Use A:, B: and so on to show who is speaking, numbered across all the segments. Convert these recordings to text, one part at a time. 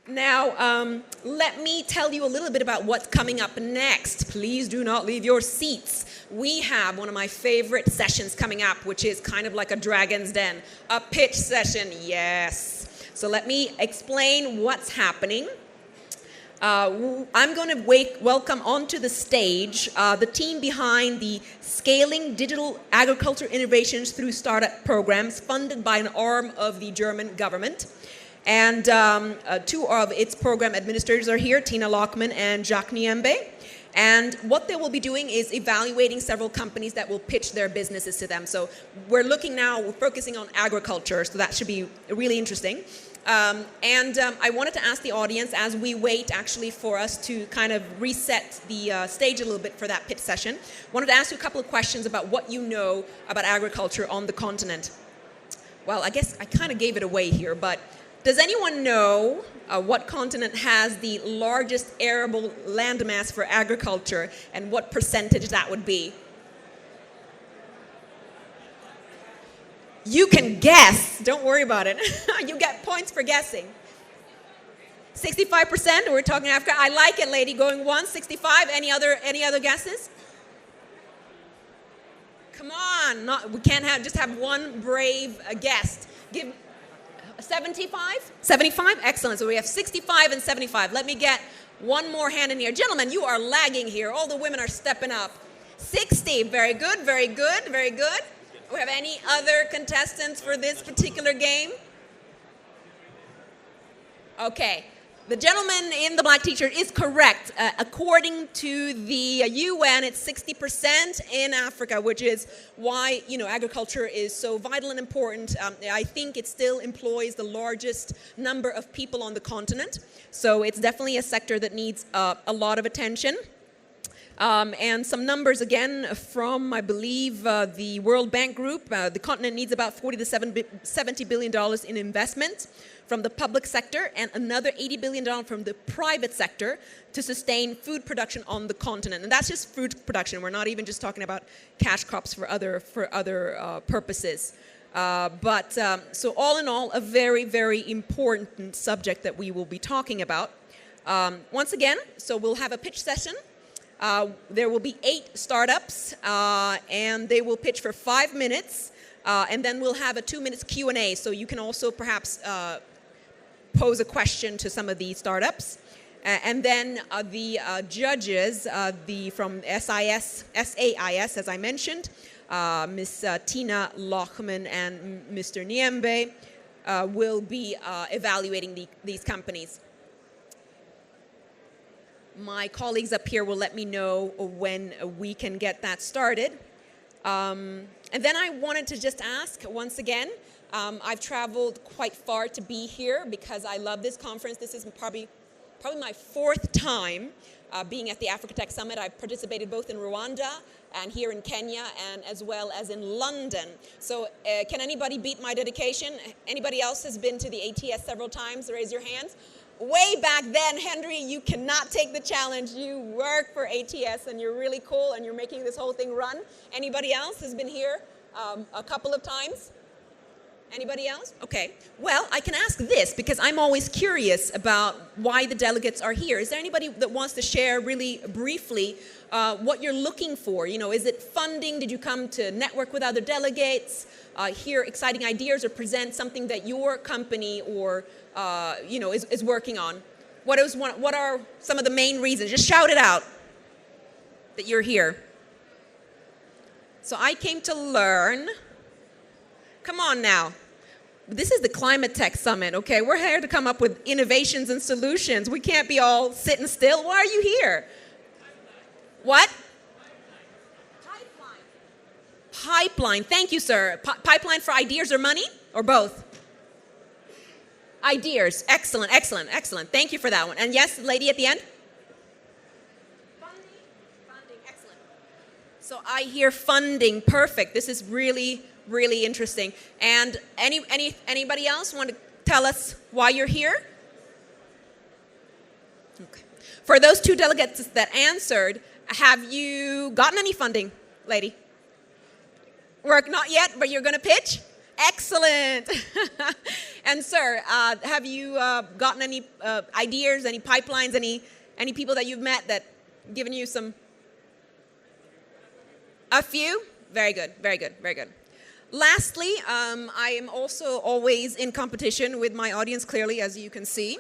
A: Now, let me tell you a little bit about what's coming up next. Please do not leave your seats. We have one of my favorite sessions coming up, which is kind of like a dragon's den, a pitch session, yes. So let me explain what's happening. I'm going to welcome onto the stage the team behind the Scaling Digital Agriculture Innovations through Startup programs funded by an arm of the German government. And two of its program administrators are here, Tina Lockman and Jacques Niembe. And what they will be doing is evaluating several companies that will pitch their businesses to them. So we're focusing on agriculture, so that should be really interesting. I wanted to ask the audience, as we wait actually for us to kind of reset the stage a little bit for that pitch session, wanted to ask you a couple of questions about what you know about agriculture on the continent. Well, I guess I kind of gave it away here, but does anyone know what continent has the largest arable landmass for agriculture and what percentage that would be? You can guess. Don't worry about it. You get points for guessing. 65%? We're talking Africa. I like it, lady. Going once. 65. Any other guesses? Come on. We can't just have one brave guest. Give 75? 75? Excellent. So we have 65 and 75. Let me get one more hand in here. Gentlemen, you are lagging here. All the women are stepping up. 60. Very good, very good, very good. Do we have any other contestants for this particular game? Okay. The gentleman in the black t-shirt is correct. According to the UN, it's 60% in Africa, which is why, agriculture is so vital and important. I think it still employs the largest number of people on the continent. So it's definitely a sector that needs a lot of attention. And some numbers again from, I believe, the World Bank Group. The continent needs about $40 to $70 billion in investment from the public sector and another $80 billion from the private sector to sustain food production on the continent. And that's just food production. We're not even just talking about cash crops for other purposes. So all in all, a very, very important subject that we will be talking about. Once again, so we'll have a pitch session. There will be 8 startups, and they will pitch for 5 minutes, and then we'll have a 2 minutes Q&A, so you can also perhaps pose a question to some of these startups. And then the judges from SAIS, as I mentioned, Ms. Tina Lochman and Mr. Niembe will be evaluating these companies. My colleagues up here will let me know when we can get that started. And then I wanted to just ask once again, I've traveled quite far to be here because I love this conference. This is probably my 4th time being at the AgriTech Summit. I've participated both in Rwanda and here in Kenya, and as well as in London. So can anybody beat my dedication? Anybody else has been to the ATS several times? Raise your hands. Way back then, Henry, you cannot take the challenge. You work for ATS and you're really cool and you're making this whole thing run. Anybody else has been here a couple of times? Anybody else? Okay. Well, I can ask this because I'm always curious about why the delegates are here. Is there anybody that wants to share really briefly what you're looking for? Is it funding? Did you come to network with other delegates, hear exciting ideas, or present something that your company or is working on? What are some of the main reasons? Just shout it out that you're here. So I came to learn. Come on now. This is the Climate Tech Summit, okay? We're here to come up with innovations and solutions. We can't be all sitting still. Why are you here? What? Pipeline. Thank you, sir. Pipeline for ideas or money? Or both? Ideas. Excellent, excellent, excellent. Thank you for that one. And yes, lady at the end? Funding, excellent. So I hear funding. Perfect. This is really, really interesting. And anybody else want to tell us why you're here? Okay. For those 2 delegates that answered, have you gotten any funding, lady? Work not yet, but you're going to pitch? Excellent. And sir, have you gotten any ideas, any pipelines, any people that you've met that given you some? A few? Very good, very good, very good. Lastly, I am also always in competition with my audience, clearly, as you can see.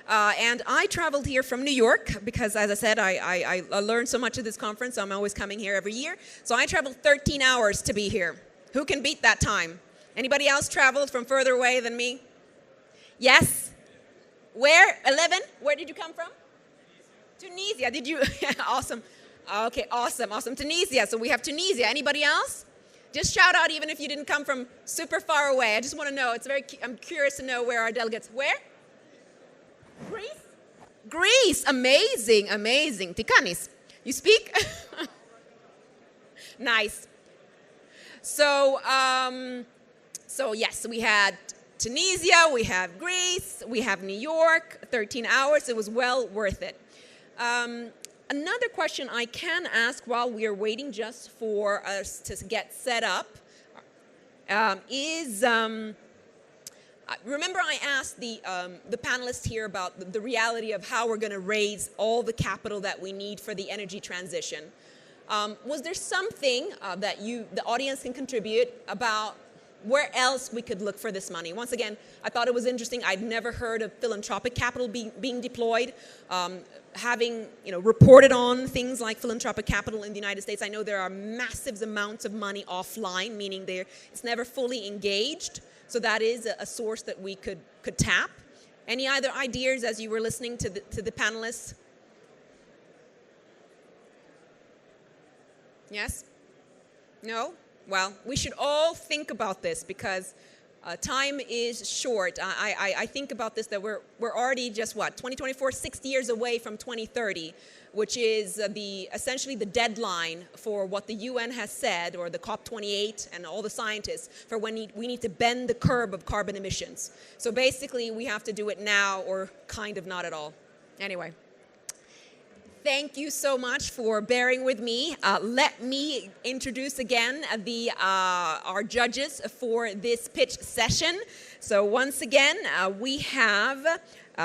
A: And I traveled here from New York because, as I said, I learned so much at this conference. So I'm always coming here every year. So I traveled 13 hours to be here. Who can beat that time? Anybody else traveled from further away than me? Yes? Where? 11? Where did you come from? Tunisia. Did you? Awesome. Okay, awesome, awesome. Tunisia. So we have Tunisia. Anybody else? Just shout out even if you didn't come from super far away. I just want to know. I'm curious to know where our delegates. Where? Greece? Greece. Amazing, amazing. Tikanis. You speak? Nice. So yes, we had Tunisia, we have Greece, we have New York, 13 hours. It was well worth it. Another question I can ask while we are waiting just for us to get set up is, remember I asked the panelists here about the reality of how we're going to raise all the capital that we need for the energy transition. Was there something that the audience can contribute about where else we could look for this money? Once again, I thought it was interesting. I'd never heard of philanthropic capital being deployed. Having reported on things like philanthropic capital in the United States, I know there are massive amounts of money offline, meaning it's never fully engaged. So that is a source that we could tap. Any other ideas as you were listening to the panelists? Yes? No? Well, we should all think about this because time is short. I think about this that we're already just 2024, 60 years away from 2030, which is essentially the deadline for what the UN has said, or the COP28 and all the scientists, for when we need to bend the curve of carbon emissions. So basically, we have to do it now or kind of not at all. Anyway. Thank you so much for bearing with me. Let me introduce again our judges for this pitch session. So once again, we have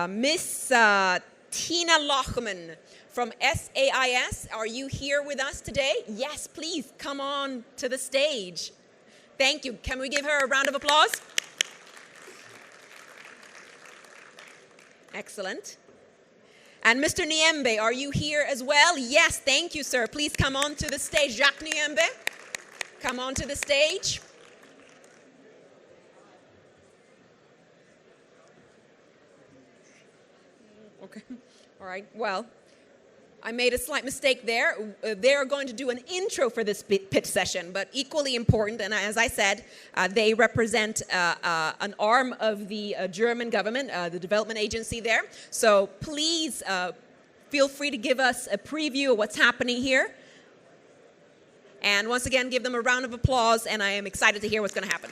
A: Miss Tina Lochman from SAIS. Are you here with us today? Yes, please come on to the stage. Thank you. Can we give her a round of applause? Excellent. And Mr. Niembe, are you here as well? Yes, thank you, sir. Please come on to the stage. Jacques Niembe, come on to the stage. Okay, all right, well, I made a slight mistake there. They are going to do an intro for this pitch session, but equally important, and as I said, they represent an arm of the German government, the development agency there. So please feel free to give us a preview of what's happening here. And once again, give them a round of applause, and I am excited to hear what's going to happen.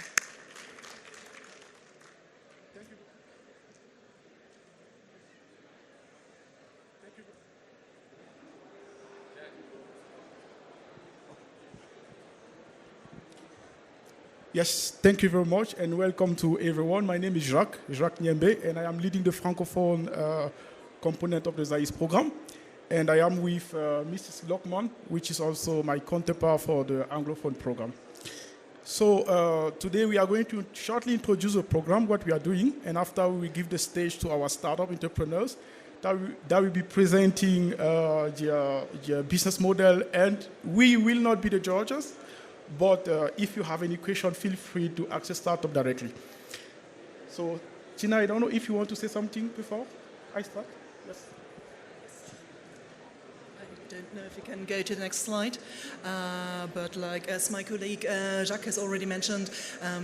B: Yes, thank you very much, and welcome to everyone. My name is Jacques Niembe, and I am leading the Francophone component of the SAIS program. And I am with Mrs. Lochman, which is also my counterpart for the Anglophone program. So today we are going to shortly introduce the program, what we are doing, and after we give the stage to our startup entrepreneurs that will be presenting their business model, and we will not be the judges. But if you have any question, feel free to access startup directly. So, Tina, I don't know if you want to say something before I start. Yes.
C: I don't know if you can go to the next slide, but like as my colleague Jacques has already mentioned,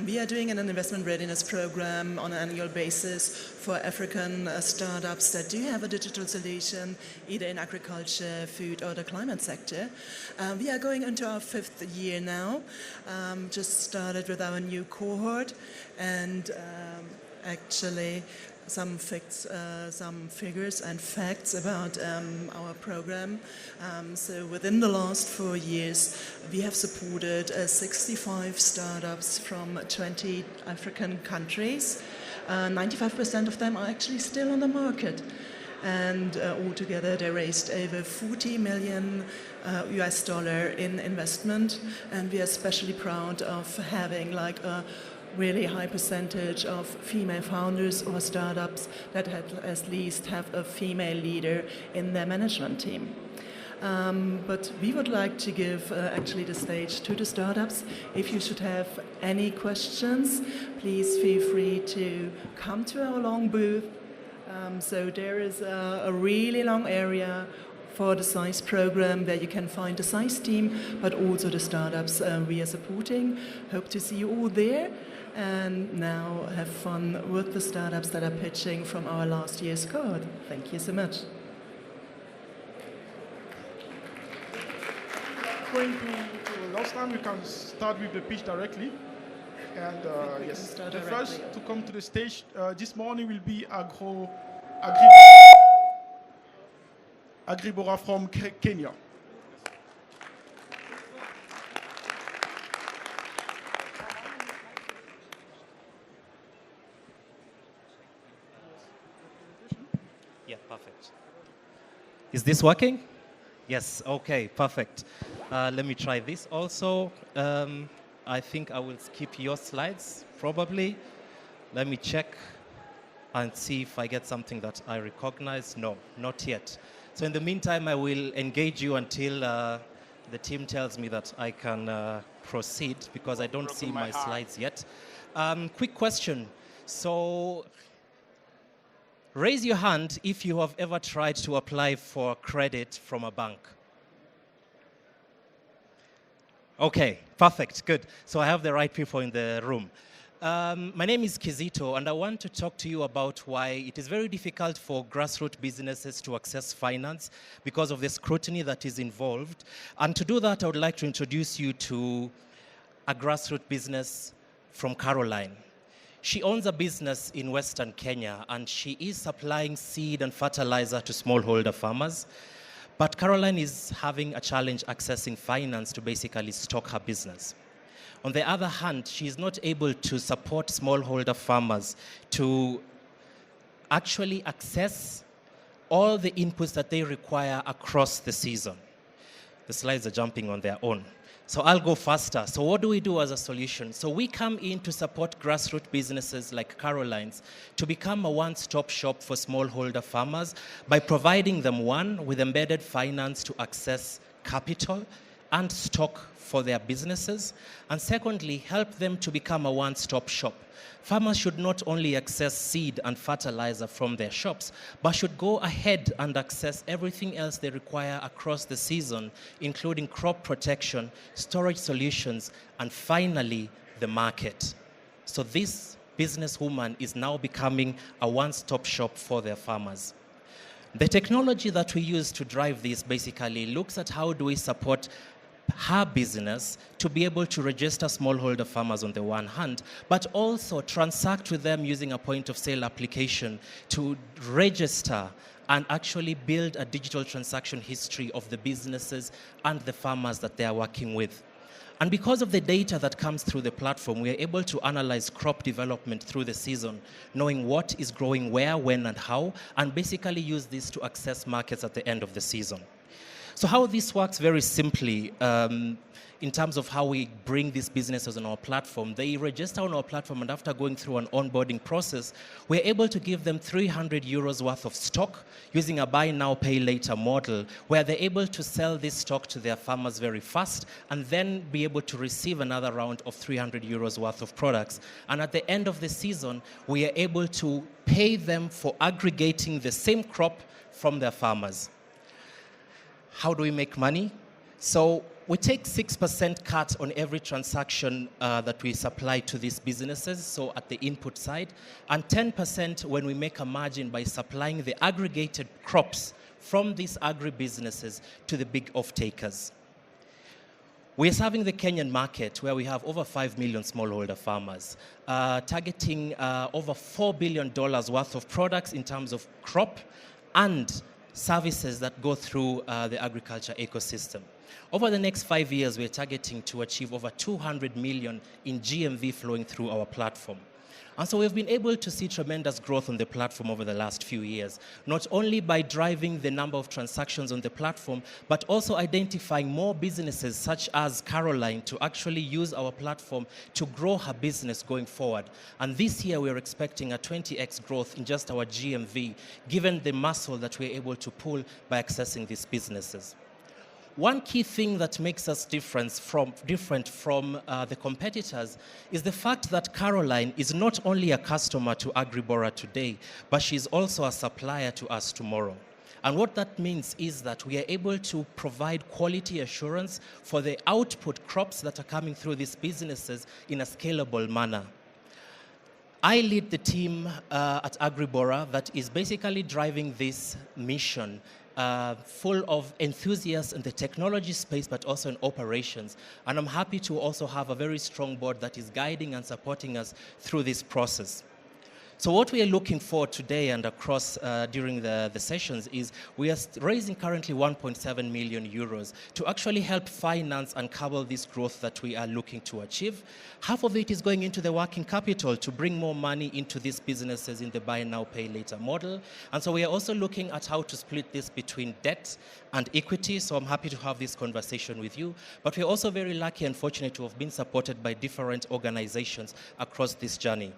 C: we are doing an investment readiness program on an annual basis for African startups that do have a digital solution, either in agriculture, food, or the climate sector. We are going into our 5th year now. Just started with our new cohort, and actually some figures and facts about our program. So within the last 4 years, we have supported 65 startups from 20 African countries. 95% of them are actually still on the market. And altogether, they raised over 40 million US dollar in investment. And we are especially proud of having like a really high percentage of female founders or startups that at least have a female leader in their management team. But we would like to give actually the stage to the startups. If you should have any questions, please feel free to come to our long booth. So there is a really long area for the SAIS program where you can find the SAIS team, but also the startups we are supporting. Hope to see you all there. And now have fun with the startups that are pitching from our last year's cohort. Thank you so much.
B: Going to last time, we can start with the pitch directly. And yes, the first to come to the stage this morning will be agriBORA from Kenya.
D: Yeah, perfect. Is this working? Yes, okay, perfect. Let me try this also. I think I will skip your slides, probably. Let me check and see if I get something that I recognize. No, not yet. So in the meantime, I will engage you until the team tells me that I can proceed, because I don't see my slides yet. Quick question. So raise your hand if you have ever tried to apply for credit from a bank. Okay, perfect, good. So I have the right people in the room. My name is Kizito, and I want to talk to you about why it is very difficult for grassroots businesses to access finance because of the scrutiny that is involved. And to do that, I would like to introduce you to a grassroots business from Caroline. She owns a business in Western Kenya, and she is supplying seed and fertilizer to smallholder farmers. But Caroline is having a challenge accessing finance to basically stock her business. On the other hand, she is not able to support smallholder farmers to actually access all the inputs that they require across the season. The slides are jumping on their own. So I'll go faster. So what do we do as a solution? So we come in to support grassroots businesses like Caroline's to become a one-stop shop for smallholder farmers by providing them, one, with embedded finance to access capital and stock for their businesses, and secondly, help them to become a one-stop shop. Farmers should not only access seed and fertilizer from their shops, but should go ahead and access everything else they require across the season, including crop protection, storage solutions, and finally, the market. So this businesswoman is now becoming a one-stop shop for their farmers. The technology that we use to drive this basically looks at how do we support her business to be able to register smallholder farmers on the one hand, but also transact with them using a point of sale application to register and actually build a digital transaction history of the businesses and the farmers that they are working with. And because of the data that comes through the platform, we are able to analyze crop development through the season, knowing what is growing where, when, and how, and basically use this to access markets at the end of the season. So how this works very simply, in terms of how we bring these businesses on our platform, they register on our platform, and after going through an onboarding process, we're able to give them 300 euros worth of stock using a buy now, pay later model, where they're able to sell this stock to their farmers very fast and then be able to receive another round of 300 euros worth of products. And at the end of the season, we are able to pay them for aggregating the same crop from their farmers. How do we make money? So we take 6% cut on every transaction that we supply to these businesses, so at the input side, and 10% when we make a margin by supplying the aggregated crops from these agri-businesses to the big off-takers. We're serving the Kenyan market where we have over 5 million smallholder farmers, targeting over $4 billion worth of products in terms of crop and services that go through the agriculture ecosystem. Over the next 5 years, we're targeting to achieve over 200 million in GMV flowing through our platform. And so we've been able to see tremendous growth on the platform over the last few years, not only by driving the number of transactions on the platform, but also identifying more businesses such as Caroline to actually use our platform to grow her business going forward. And this year we're expecting a 20x growth in just our GMV, given the muscle that we're able to pull by accessing these businesses. One key thing that makes us different from the competitors is the fact that Caroline is not only a customer to agriBORA today, but she's also a supplier to us tomorrow. And what that means is that we are able to provide quality assurance for the output crops that are coming through these businesses in a scalable manner. I lead the team at agriBORA that is basically driving this mission, full of enthusiasts in the technology space, but also in operations. And I'm happy to also have a very strong board that is guiding and supporting us through this process. So what we are looking for today and across during the sessions is we are raising currently 1.7 million euros to actually help finance and cover this growth that we are looking to achieve. Half of it is going into the working capital to bring more money into these businesses in the buy now, pay later model. And so we are also looking at how to split this between debt and equity. So I'm happy to have this conversation with you. But we're also very lucky and fortunate to have been supported by different organizations across this journey.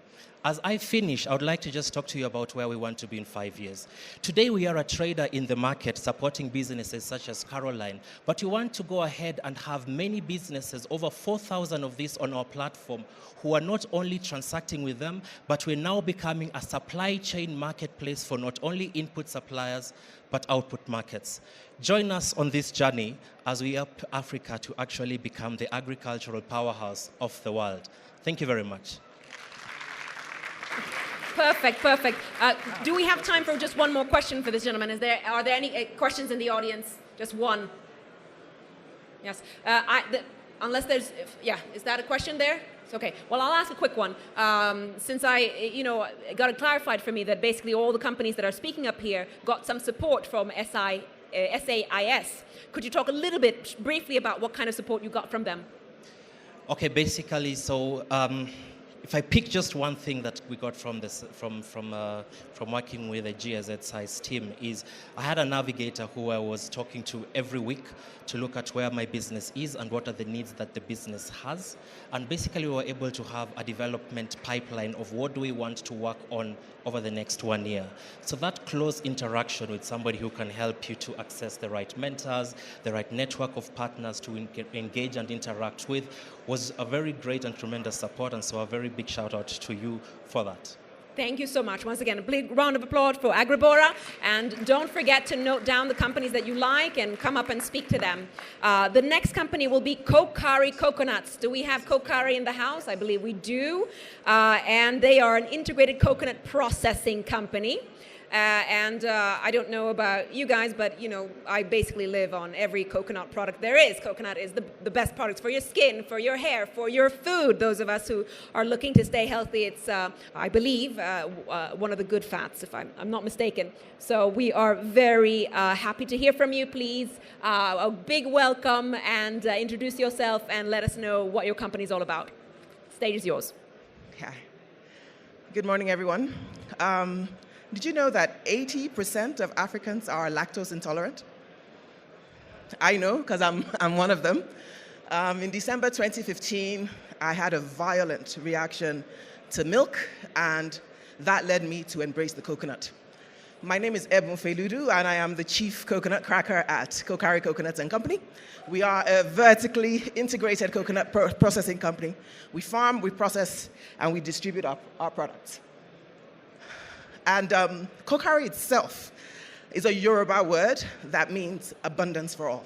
D: As I finish, I would like to just talk to you about where we want to be in 5 years. Today, we are a trader in the market supporting businesses such as Caroline, but we want to go ahead and have many businesses, over 4,000 of these on our platform, who are not only transacting with them, but we're now becoming a supply chain marketplace for not only input suppliers, but output markets. Join us on this journey as we help Africa to actually become the agricultural powerhouse of the world. Thank you very much.
A: Perfect, perfect. Do we have time for just one more question for this gentleman? Are there any questions in the audience? Just one. Yes. Unless there's, is that a question there? It's okay. Well, I'll ask a quick one. Since got it clarified for me that basically all the companies that are speaking up here got some support from SAIS. Could you talk a little bit briefly about what kind of support you got from them?
D: Okay, basically, so if I pick just one thing that we got from this, from working with the GIZ SAIS team, is I had a navigator who I was talking to every week to look at where my business is and what are the needs that the business has. And basically we were able to have a development pipeline of what do we want to work on over the next 1 year. So that close interaction with somebody who can help you to access the right mentors, the right network of partners to engage and interact with was a very great and tremendous support, and so a very big shout out to you for that.
A: Thank you so much. Once again, a big round of applause for agriBORA. And don't forget to note down the companies that you like and come up and speak to them. The next company will be Kokari Coconuts. Do we have Kokari in the house? I believe we do. And they are an integrated coconut processing company. I don't know about you guys, but I basically live on every coconut product there is. Coconut is the best products for your skin, for your hair, for your food. Those of us who are looking to stay healthy, it's, I believe, one of the good fats, if I'm not mistaken. So we are very happy to hear from you. Please, a big welcome, and introduce yourself and let us know what your company is all about. Stage is yours.
E: Okay. Good morning, everyone. Did you know that 80% of Africans are lactose intolerant? I know, because I'm one of them. In December 2015, I had a violent reaction to milk, and that led me to embrace the coconut. My name is Ebun Feludu, and I am the chief coconut cracker at Kokari Coconuts Company. We are a vertically integrated coconut processing company. We farm, we process, and we distribute our products. And Kokari itself is a Yoruba word that means abundance for all.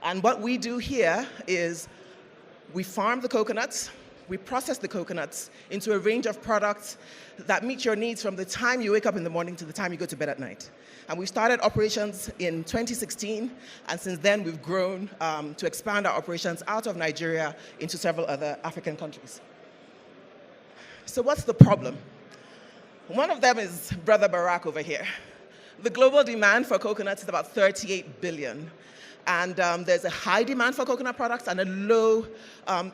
E: And what we do here is we farm the coconuts, we process the coconuts into a range of products that meet your needs from the time you wake up in the morning to the time you go to bed at night. And we started operations in 2016, and since then we've grown to expand our operations out of Nigeria into several other African countries. So what's the problem? One of them is Brother Barack over here. The global demand for coconuts is about 38 billion. And there's a high demand for coconut products and a low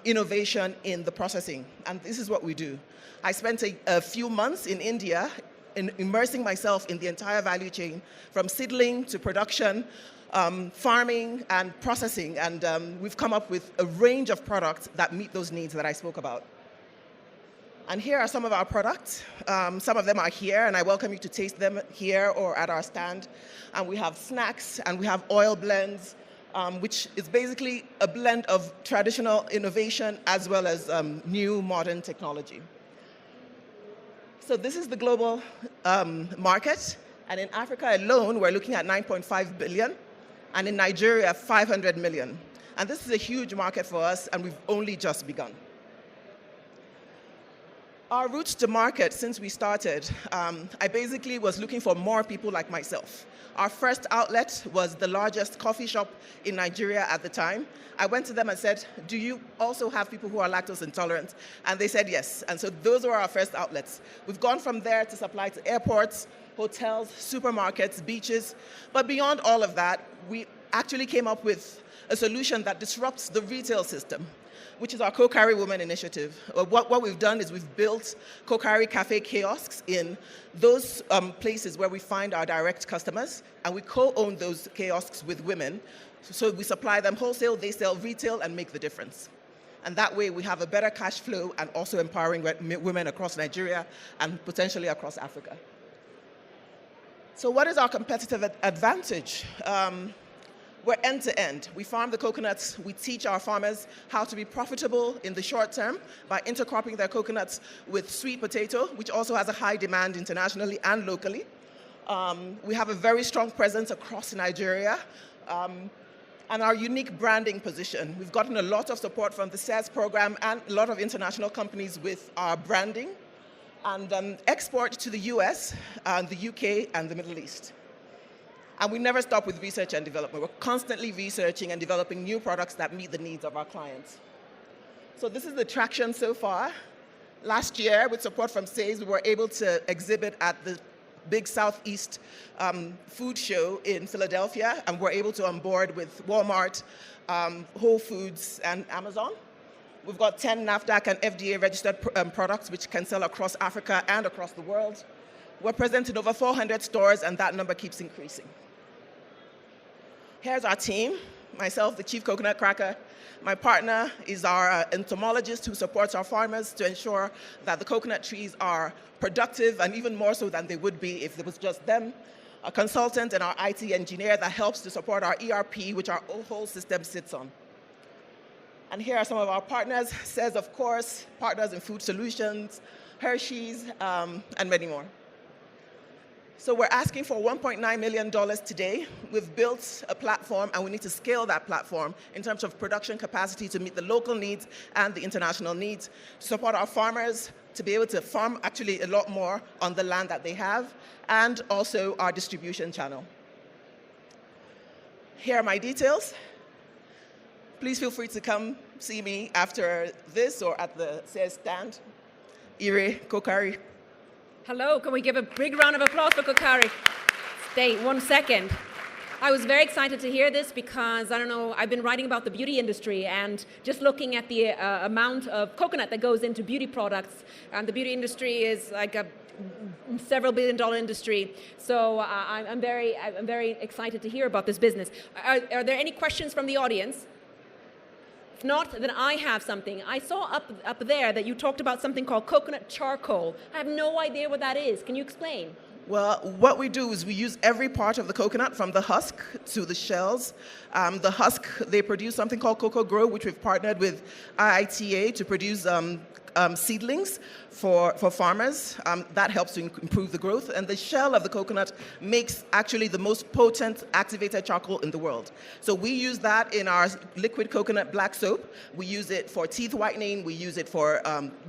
E: innovation in the processing. And this is what we do. I spent a few months in India immersing myself in the entire value chain, from seedling to production, farming and processing. And we've come up with a range of products that meet those needs that I spoke about. And here are some of our products. Some of them are here, and I welcome you to taste them here or at our stand. And we have snacks, and we have oil blends, which is basically a blend of traditional innovation as well as new modern technology. So this is the global market. And in Africa alone, we're looking at 9.5 billion. And in Nigeria, 500 million. And this is a huge market for us, and we've only just begun. Our route to market, since we started, I basically was looking for more people like myself. Our first outlet was the largest coffee shop in Nigeria at the time. I went to them and said, do you also have people who are lactose intolerant? And they said yes. And so those were our first outlets. We've gone from there to supply to airports, hotels, supermarkets, beaches. But beyond all of that, we actually came up with a solution that disrupts the retail system, which is our Kokari Women Initiative. What we've done is we've built Kokari Cafe kiosks in those places where we find our direct customers, and we co-own those kiosks with women. So we supply them wholesale, they sell retail, and make the difference. And that way we have a better cash flow and also empowering women across Nigeria and potentially across Africa. So what is our competitive advantage? We're end-to-end. We farm the coconuts. We teach our farmers how to be profitable in the short term by intercropping their coconuts with sweet potato, which also has a high demand internationally and locally. We have a very strong presence across Nigeria. And our unique branding position. We've gotten a lot of support from the SAIS program and a lot of international companies with our branding, and export to the US, the UK, and the Middle East. And we never stop with research and development. We're constantly researching and developing new products that meet the needs of our clients. So this is the traction so far. Last year, with support from SAIS, we were able to exhibit at the big Southeast food show in Philadelphia, and we're able to onboard with Walmart, Whole Foods, and Amazon. We've got 10 NAFDAC and FDA registered products which can sell across Africa and across the world. We're present in over 400 stores, and that number keeps increasing. Here's our team. Myself, the chief coconut cracker. My partner is our entomologist who supports our farmers to ensure that the coconut trees are productive, and even more so than they would be if it was just them. A consultant and our IT engineer that helps to support our ERP, which our whole system sits on. And here are some of our partners. SAIS, of course, partners in food solutions, Hershey's, and many more. So we're asking for $1.9 million today. We've built a platform, and we need to scale that platform in terms of production capacity to meet the local needs and the international needs, to support our farmers to be able to farm actually a lot more on the land that they have, and also our distribution channel. Here are my details. Please feel free to come see me after this or at the SAIS stand. Ire, Kokari.
A: Hello, can we give a big round of applause for Kokari? Stay 1 second. I was very excited to hear this because, I don't know, I've been writing about the beauty industry and just looking at the amount of coconut that goes into beauty products. And the beauty industry is like a several billion-dollar industry. So I'm very excited to hear about this business. Are there any questions from the audience? If not, then I have something. I saw up there that you talked about something called coconut charcoal. I have no idea what that is. Can you explain?
E: Well, what we do is we use every part of the coconut, from the husk to the shells. The husk, they produce something called Cocoa Grow, which we've partnered with IITA to produce seedlings for farmers. That helps to improve the growth. And the shell of the coconut makes actually the most potent activated charcoal in the world. So we use that in our liquid coconut black soap. We use it for teeth whitening. We use it for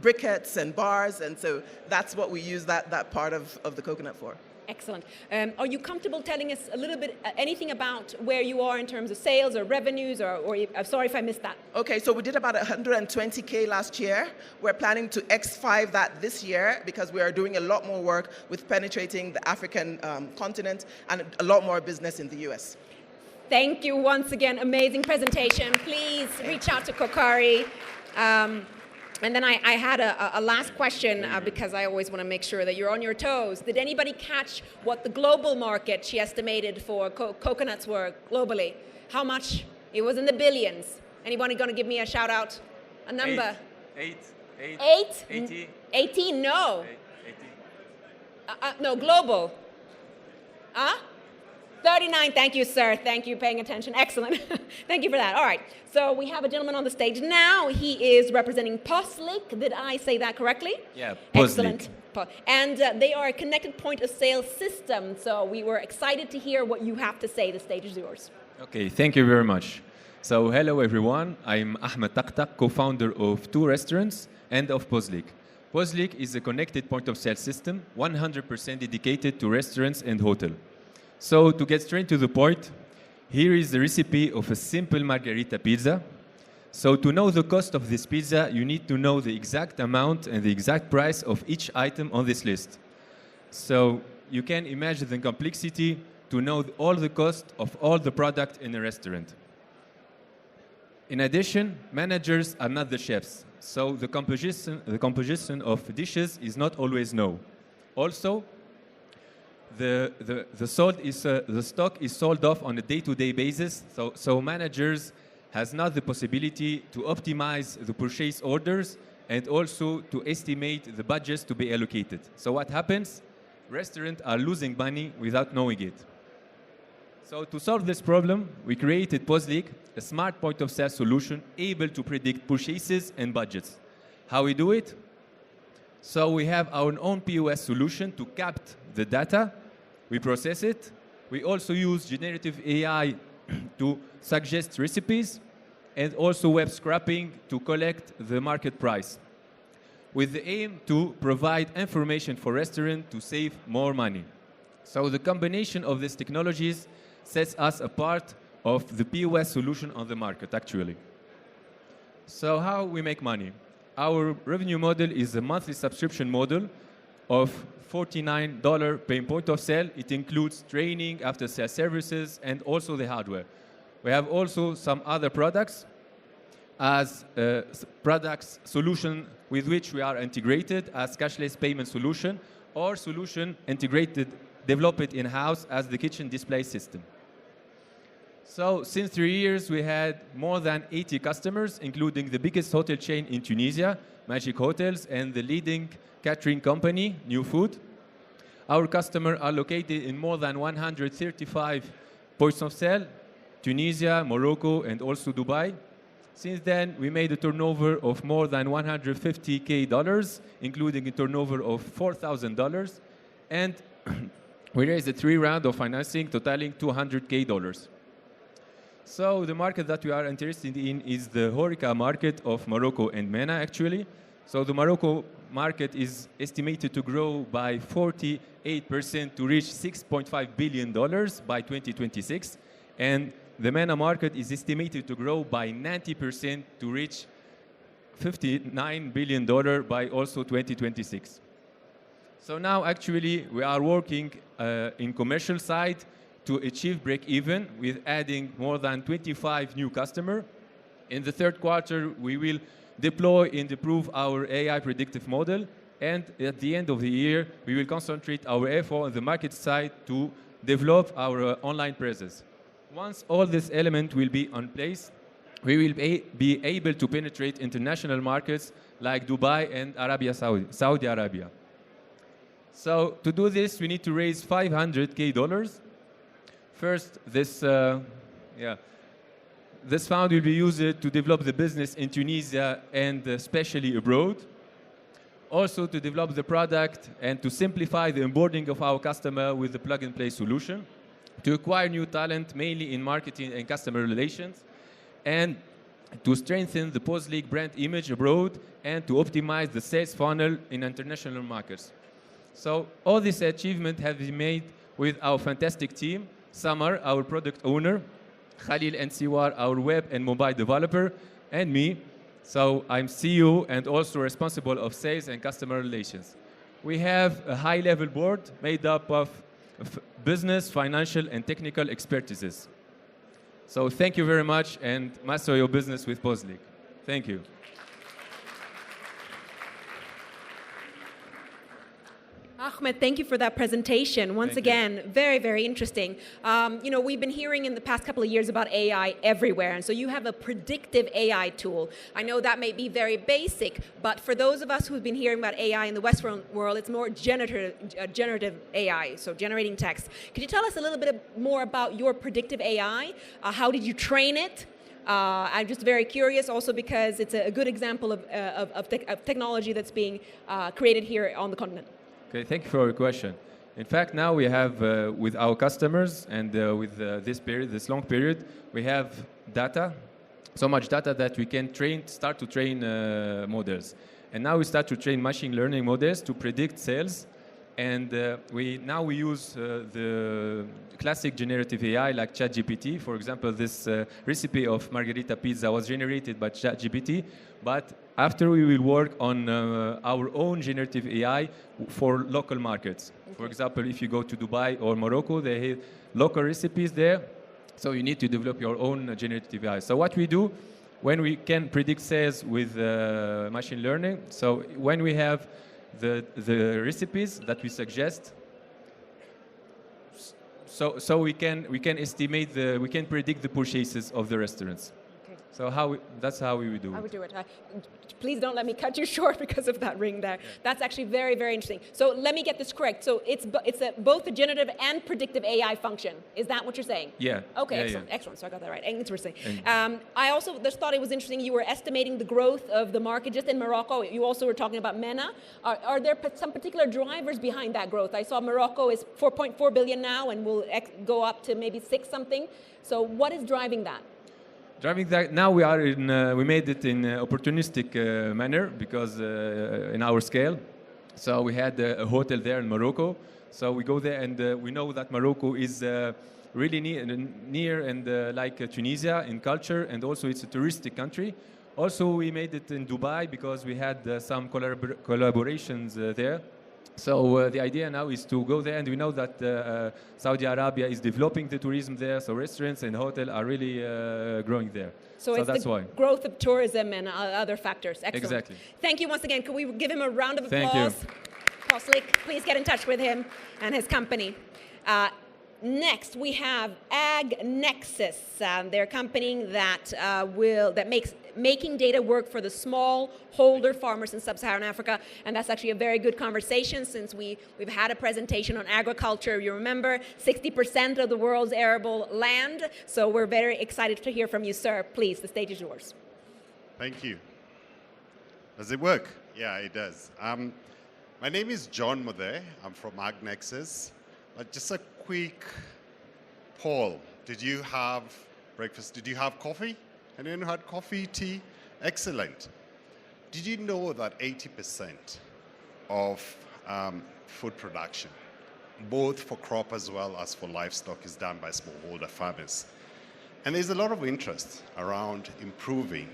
E: briquettes and bars. And so that's what we use that part of the coconut for.
A: Excellent. Are you comfortable telling us a little bit, anything about where you are in terms of sales or revenues, or I'm sorry if I missed that?
E: Okay, so we did about 120K last year. We're planning to X5 that this year because we are doing a lot more work with penetrating the African continent and a lot more business in the US.
A: Thank you once again. Amazing presentation. Please reach out to Kokari. And then I had a last question because I always want to make sure that you're on your toes. Did anybody catch what the global market she estimated for coconuts were globally? How much? It was in the billions. Anybody going to give me a shout out? A number? 18? No. 80. No, global. 39. Thank you, sir. Thank you for paying attention. Excellent. Thank you for that. All right. So we have a gentleman on the stage now. He is representing Poslik. Did I say that correctly?
F: Yeah, Poslik.
A: Excellent. And they are a connected point of sale system. So we were excited to hear what you have to say. The stage is yours.
F: Okay, thank you very much. So hello, everyone. I'm Ahmed Taktak, co-founder of 2 restaurants and of Poslik. Poslik is a connected point of sale system, 100% dedicated to restaurants and hotels. So to get straight to the point, here is the recipe of a simple margarita pizza. So to know the cost of this pizza, you need to know the exact amount and the exact price of each item on this list. So you can imagine the complexity to know all the cost of all the product in a restaurant. In addition, managers are not the chefs, so the composition of dishes is not always known. Also, the stock is sold off on a day-to-day basis, so managers has not the possibility to optimize the purchase orders and also to estimate the budgets to be allocated. So what happens? Restaurants are losing money without knowing it. So to solve this problem, we created Poslik, a smart point of sale solution able to predict purchases and budgets. How we do it? So we have our own POS solution to capture the data. We process it. We also use generative AI to suggest recipes and also web scraping to collect the market price, with the aim to provide information for restaurants to save more money. So the combination of these technologies sets us apart of the POS solution on the market, actually. So how we make money? Our revenue model is a monthly subscription model of $49 per point of sale. It includes training, after-sales services, and also the hardware. We have also some other products as products solution with which we are integrated as cashless payment solution or solution integrated, developed in-house as the kitchen display system. So since 3 years, we had more than 80 customers, including the biggest hotel chain in Tunisia, Magic Hotels, and the leading catering company, New Food. Our customers are located in more than 135 points of sale, Tunisia, Morocco, and also Dubai. Since then, we made a turnover of more than $150K, including a turnover of $4,000. And we raised 3 rounds of financing, totaling $200K. So the market that we are interested in is the HoReCa market of Morocco and MENA, actually. So the Morocco market is estimated to grow by 48% to reach $6.5 billion by 2026. And the MENA market is estimated to grow by 90% to reach $59 billion by also 2026. So now, actually, we are working in commercial side to achieve break-even with adding more than 25 new customers. In the 3rd quarter, we will deploy and improve our AI predictive model. And at the end of the year, we will concentrate our effort on the market side to develop our online presence. Once all these elements will be in place, we will be able to penetrate international markets like Dubai and Saudi Arabia. So to do this, we need to raise $500K. First, this fund will be used to develop the business in Tunisia and especially abroad. Also to develop the product and to simplify the onboarding of our customer with the plug-and-play solution. To acquire new talent, mainly in marketing and customer relations. And to strengthen the Poslik brand image abroad and to optimize the sales funnel in international markets. So all these achievements have been made with our fantastic team. Samar, our product owner, Khalil and Siwar, our web and mobile developer, and me. So I'm CEO and also responsible of sales and customer relations. We have a high-level board made up of business, financial, and technical expertises. So thank you very much, and master your business with Poslik. Thank you.
A: Ahmed, thank you for that presentation. Once again, very, very interesting. We've been hearing in the past couple of years about AI everywhere, and so you have a predictive AI tool. I know that may be very basic, but for those of us who've been hearing about AI in the Western world, it's more generative AI, so generating text. Could you tell us a little bit more about your predictive AI? How did you train it? I'm just very curious also because it's a good example of technology that's being created here on the continent.
F: Okay, thank you for your question. In fact, now we have, with our customers and with this long period, we have data, so much data that we can start to train models. And now we start to train machine learning models to predict sales. And we use the classic generative AI like ChatGPT. For example, this recipe of margherita pizza was generated by ChatGPT. But after we will work on our own generative AI for local markets. Okay. For example, if you go to Dubai or Morocco, they have local recipes there. So you need to develop your own generative AI. So what we do when we can predict sales with machine learning, so when we have the recipes that we suggest, so we can estimate we can predict the purchases of the restaurants. Okay. So that's how we would do it.
A: I would do it. Please don't let me cut you short because of that ring there. Yeah. That's actually very, very interesting. So let me get this correct. So it's both a generative and predictive AI function. Is that what you're saying?
F: Yeah.
A: Okay,
F: yeah,
A: excellent,
F: yeah.
A: Excellent. So I got that right. Interesting. I also just thought it was interesting. You were estimating the growth of the market just in Morocco. You also were talking about MENA. Are there some particular drivers behind that growth? I saw Morocco is 4.4 billion now and will go up to maybe 6 something. So what is driving that?
F: Driving that, now we made it in opportunistic manner because in our scale. So we had a hotel there in Morocco. So we go there and we know that Morocco is really near and like Tunisia in culture, and also it's a touristic country. Also we made it in Dubai because we had some collaborations there. So the idea now is to go there, and we know that Saudi Arabia is developing the tourism there, so restaurants and hotels are really growing there.
A: So it's
F: that's
A: the
F: why.
A: Growth of tourism and other factors. Excellent.
F: Exactly.
A: Thank you once again. Could we give him a round of applause?
F: Thank you.
A: Poslik, please get in touch with him and his company. Next, we have AgNexus. They're a company that makes making data work for the small holder farmers in sub-Saharan Africa, and that's actually a very good conversation since we've had a presentation on agriculture. You remember 60% of the world's arable land, so we're very excited to hear from you, sir. Please, the stage is yours.
G: Thank you. Does it work? Yeah, it does. My name is John Mode. I'm from AgNexus. Just a quick poll. Did you have breakfast? Did you have coffee? Anyone who had coffee, tea? Excellent. Did you know that 80% of food production, both for crop as well as for livestock, is done by smallholder farmers? And there's a lot of interest around improving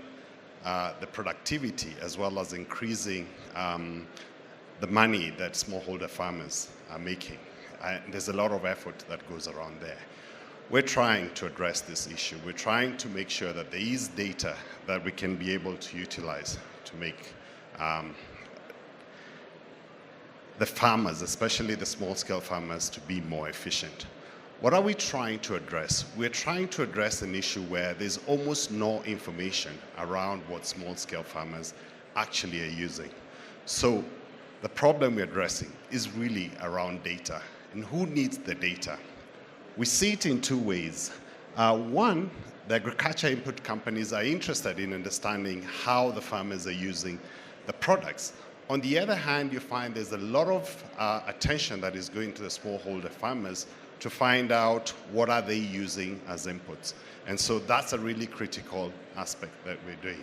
G: the productivity as well as increasing the money that smallholder farmers are making. There's a lot of effort that goes around there. We're trying to address this issue. We're trying to make sure that there is data that we can be able to utilize to make the farmers, especially the small-scale farmers, to be more efficient. What are we trying to address? We're trying to address an issue where there's almost no information around what small-scale farmers actually are using. So the problem we're addressing is really around data. And who needs the data? We see it in two ways. One, the agriculture input companies are interested in understanding how the farmers are using the products. On the other hand, you find there's a lot of attention that is going to the smallholder farmers to find out what are they using as inputs. And so that's a really critical aspect that we're doing.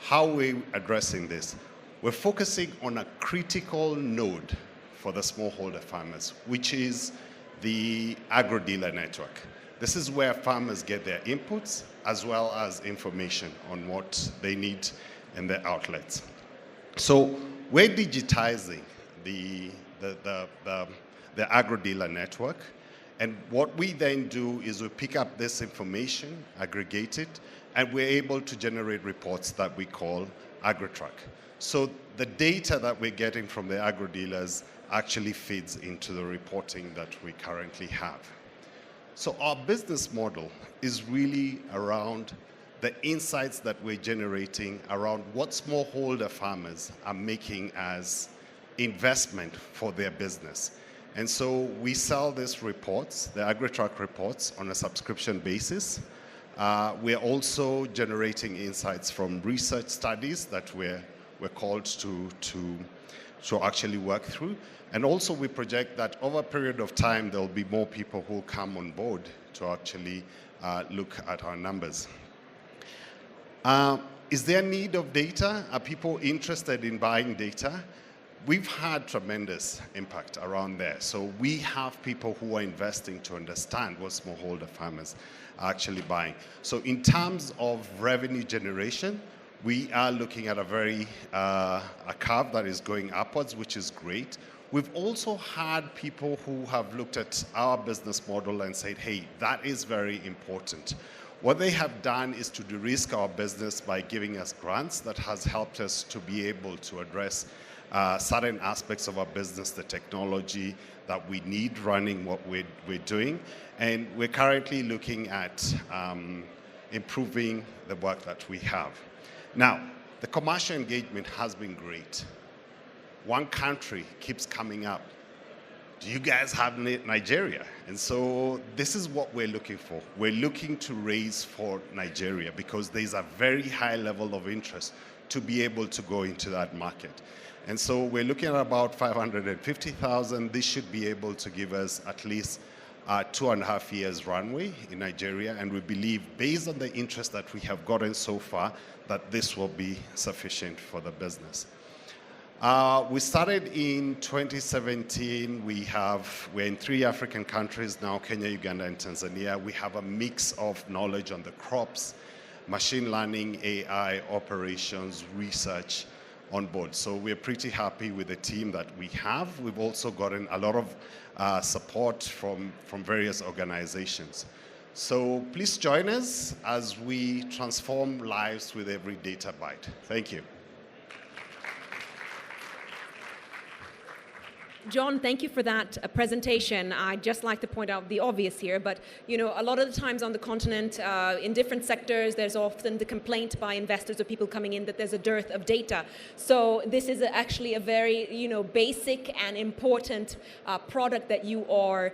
G: How are we addressing this? We're focusing on a critical node for the smallholder farmers, which is the agro-dealer network. This is where farmers get their inputs as well as information on what they need in their outlets. So we're digitizing the agro-dealer network, And what we then do is we pick up this information, aggregate it, and we're able to generate reports that we call AgriTrack. So the data that we're getting from the agro dealers actually feeds into the reporting that we currently have. So our business model is really around the insights that we're generating around what smallholder farmers are making as investment for their business. And so we sell these reports, the AgriTrack reports, on a subscription basis. We're also generating insights from research studies that we're called to actually work through. And also we project that over a period of time, there'll be more people who come on board to actually look at our numbers. Is there need of data? Are people interested in buying data? We've had tremendous impact around there. So we have people who are investing to understand what smallholder farmers are actually buying. So in terms of revenue generation, we are looking at a curve that is going upwards, which is great. We've also had people who have looked at our business model and said, hey, that is very important. What they have done is to de-risk our business by giving us grants that has helped us to be able to address certain aspects of our business, the technology that we need running what we're doing. And we're currently looking at improving the work that we have. Now, the commercial engagement has been great. One country keeps coming up. Do you guys have Nigeria? And so this is what we're looking for. We're looking to raise for Nigeria because there's a very high level of interest to be able to go into that market. And so we're looking at about 550,000. This should be able to give us at least 2.5 years runway in Nigeria. And we believe, based on the interest that we have gotten so far, that this will be sufficient for the business. We started in 2017. We're in 3 African countries now, Kenya, Uganda, and Tanzania. We have a mix of knowledge on the crops, machine learning, AI, operations, research on board. So we're pretty happy with the team that we have. We've also gotten a lot of support from various organizations. So please join us as we transform lives with every data byte. Thank you.
A: John, thank you for that presentation. I'd just like to point out the obvious here, but a lot of the times on the continent, in different sectors, there's often the complaint by investors or people coming in that there's a dearth of data. So this is actually a very, basic and important product that you are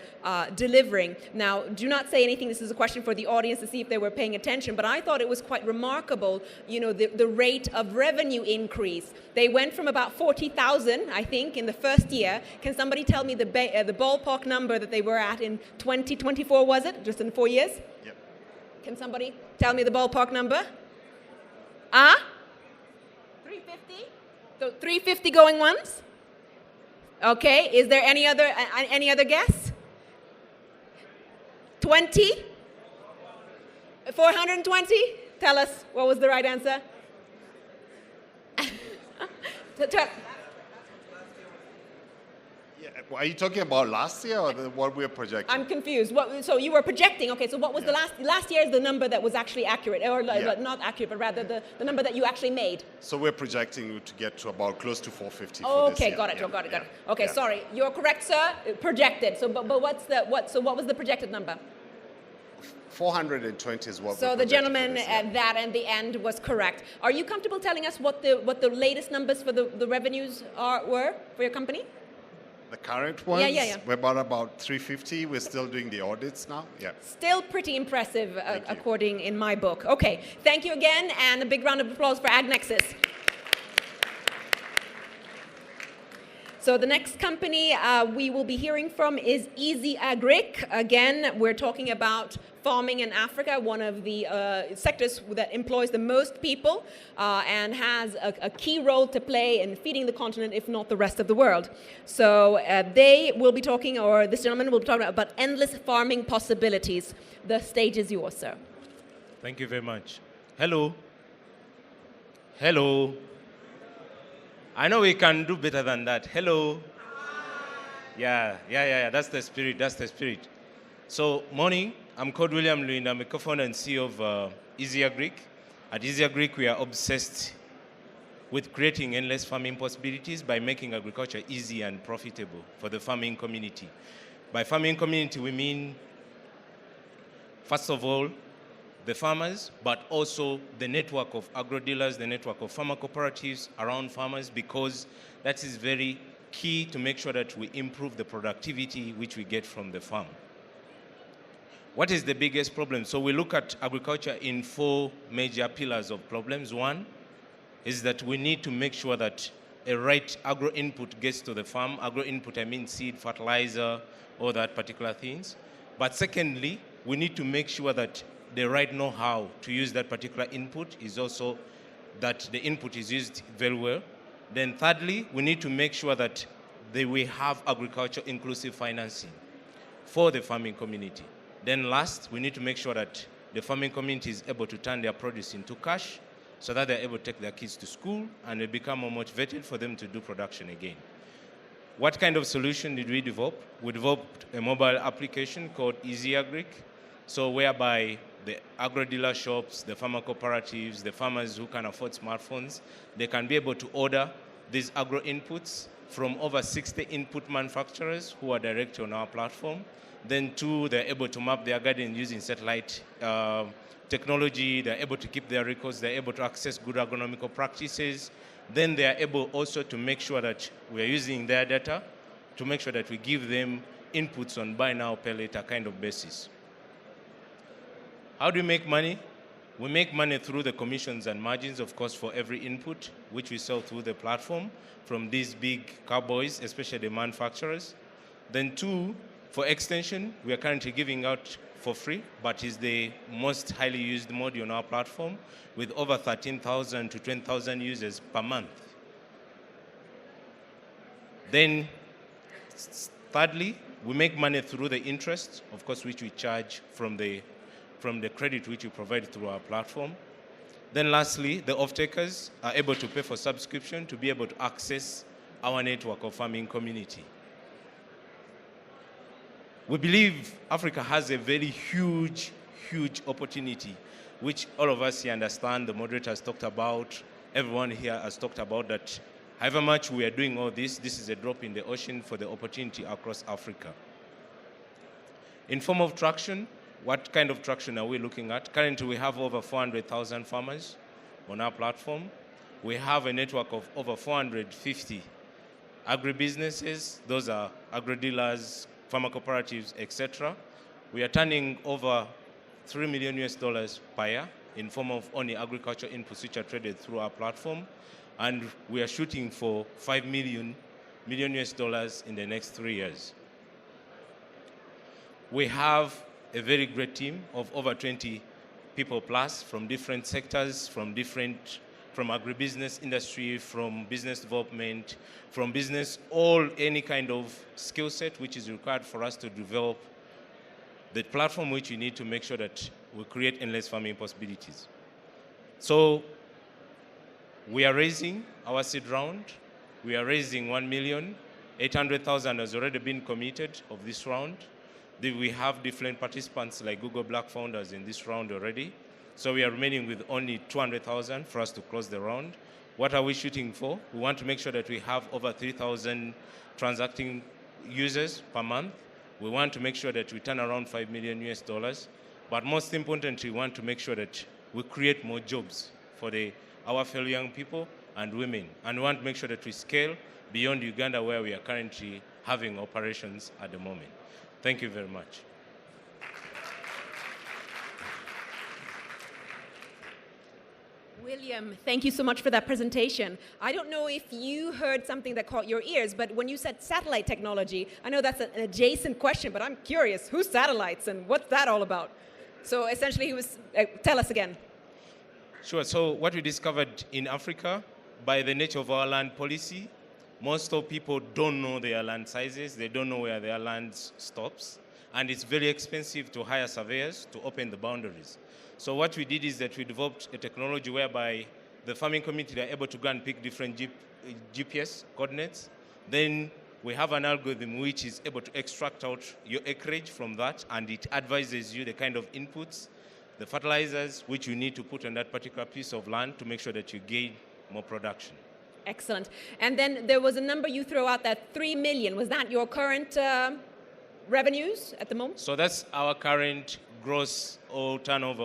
A: delivering. Now, do not say anything. This is a question for the audience to see if they were paying attention, but I thought it was quite remarkable, the rate of revenue increase. They went from about 40,000, I think, in the first year. Can somebody tell me the ballpark number that they were at in 2024, was it? Just in 4 years?
G: Yep.
A: Can somebody tell me the ballpark number? 350? So 350 going once? Okay, is there any other guess? 20? 420? Tell us, what was the right answer?
G: Are you talking about last year or what we're projecting?
A: I'm confused. So you were projecting. Okay, so what was the last year is the number that was actually accurate, or not accurate, but rather the number that you actually made.
G: So we're projecting to get to about close to 450
A: for
G: this year.
A: Okay, got it. Okay, sorry. You're correct, sir. Projected. So but what was the projected number?
G: 420 is what.
A: So the gentleman at that and the end was correct. Are you comfortable telling us what the latest numbers for the revenues were for your company?
G: The current ones?
A: Yeah.
G: We're about 350. We're still doing the audits now. Yeah.
A: Still pretty impressive, according in my book. Okay, thank you again, and a big round of applause for AgNexus. So the next company we will be hearing from is EzyAgric. Again, we're talking about farming in Africa, one of the sectors that employs the most people and has a key role to play in feeding the continent, if not the rest of the world. So they will be talking, or this gentleman will be talking about endless farming possibilities. The stage is yours, sir.
H: Thank you very much. Hello. Hello. I know we can do better than that. Hello. Yeah. That's the spirit. So, morning, I'm called William Lewin. I'm a co-founder and CEO of EzyAgric. At EzyAgric, we are obsessed with creating endless farming possibilities by making agriculture easy and profitable for the farming community. By farming community, we mean, first of all, the farmers, but also the network of agro-dealers, the network of farmer cooperatives around farmers, because that is very key to make sure that we improve the productivity which we get from the farm. What is the biggest problem? So we look at agriculture in 4 major pillars of problems. One is that we need to make sure that a right agro input gets to the farm. Agro input, I mean seed, fertilizer, all that particular things. But secondly, we need to make sure that the right know-how to use that particular input is also that the input is used very well. Then thirdly, we need to make sure that we have agriculture inclusive financing for the farming community. Then last, we need to make sure that the farming community is able to turn their produce into cash so that they're able to take their kids to school and they become more motivated for them to do production again. What kind of solution did we develop? We developed a mobile application called EzyAgric, so whereby the agro-dealer shops, the farmer cooperatives, the farmers who can afford smartphones, they can be able to order these agro inputs from over 60 input manufacturers who are directly on our platform. Then 2, they're able to map their garden using satellite technology. They're able to keep their records. They're able to access good agronomical practices. Then they are able also to make sure that we are using their data to make sure that we give them inputs on buy now, pay later kind of basis. How do we make money? We make money through the commissions and margins, of course, for every input, which we sell through the platform from these big cowboys, especially the manufacturers. Then 2, for extension, we are currently giving out for free, but is the most highly used module on our platform with over 13,000 to 20,000 users per month. Then thirdly, we make money through the interest, of course, which we charge from the credit which we provide through our platform. Then lastly, the off-takers are able to pay for subscription to be able to access our network of farming community. We believe Africa has a very huge opportunity, which all of us here understand. The moderator has talked about, everyone here has talked about that. However much we are doing all this, this is a drop in the ocean for the opportunity across Africa. In form of traction, what kind of traction are we looking at? Currently, we have over 400,000 farmers on our platform. We have a network of over 450 agribusinesses. Those are agro-dealers, farmer cooperatives, etc. We are turning over $3 million per year in form of only agriculture inputs which are traded through our platform. And we are shooting for $5 million in the next 3 years. We have a very great team of over 20 people plus from different sectors, from agribusiness industry, from business development, from business, any kind of skill set which is required for us to develop the platform which we need to make sure that we create endless farming possibilities. So we are raising our seed round. We are raising 1 million. 800,000 has already been committed of this round. We have different participants like Google Black founders in this round already. So we are remaining with only 200,000 for us to close the round. What are we shooting for? We want to make sure that we have over 3,000 transacting users per month. We want to make sure that we turn around $5 million. But most importantly, we want to make sure that we create more jobs for our fellow young people and women. And we want to make sure that we scale beyond Uganda, where we are currently having operations at the moment. Thank you very much.
A: William, thank you so much for that presentation. I don't know if you heard something that caught your ears, but when you said satellite technology, I know that's an adjacent question, but I'm curious, who's satellites and what's that all about? So essentially, tell us again.
H: Sure. So what we discovered in Africa, by the nature of our land policy, most of people don't know their land sizes. They don't know where their land stops. And it's very expensive to hire surveyors to open the boundaries. So what we did is that we developed a technology whereby the farming community are able to go and pick different GPS coordinates. Then We have an algorithm which is able to extract out your acreage from that, and it advises you the kind of inputs, the fertilizers which you need to put on that particular piece of land to make sure that you gain more production.
A: Excellent. And then there was a number you throw out, that 3 million. Was that your current revenues at the moment?
H: So that's our current gross or turnover,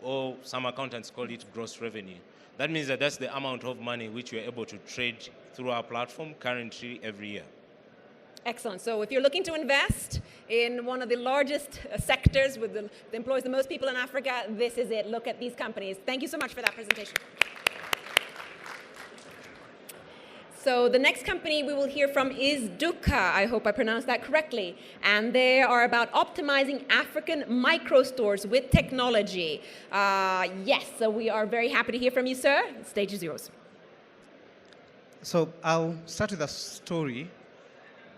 H: or some accountants call it gross revenue. That means that that's the amount of money which we're able to trade through our platform currently every year.
A: Excellent. So if you're looking to invest in one of the largest sectors with that employs the most people in Africa, this is it. Look at these companies. Thank you so much for that presentation. So the next company we will hear from is Duhqa. I hope I pronounced that correctly. And they are about optimizing African micro stores with technology. Yes, so we are very happy to hear from you, sir. The stage is yours.
I: So I'll start with a story.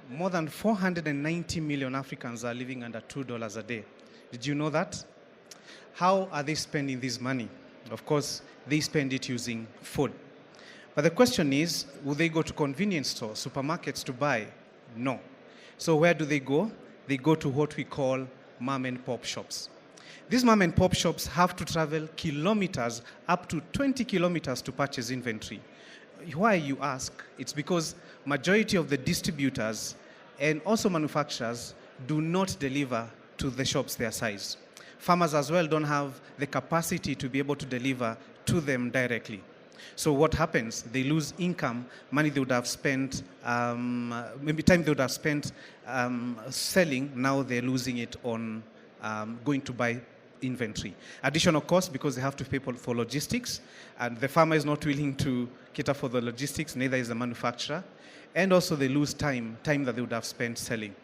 I: More than 490 million Africans are living under $2 a day. Did you know that? How are they spending this money? Of course, they spend it using food. But the question is, will they go to convenience stores, supermarkets to buy? No. So where do they go? They go to what we call mom and pop shops. These mom and pop shops have to travel kilometers, up to 20 kilometers to purchase inventory. Why, you ask? It's because majority of the distributors and also manufacturers do not deliver to the shops their size. Farmers as well don't have the capacity to be able to deliver to them directly. So what happens? They lose income, money they would have spent, maybe time they would have spent selling, now they're losing it on going to buy inventory. Additional cost because they have to pay for logistics, and the farmer is not willing to cater for the logistics, neither is the manufacturer. And also they lose time that they would have spent selling.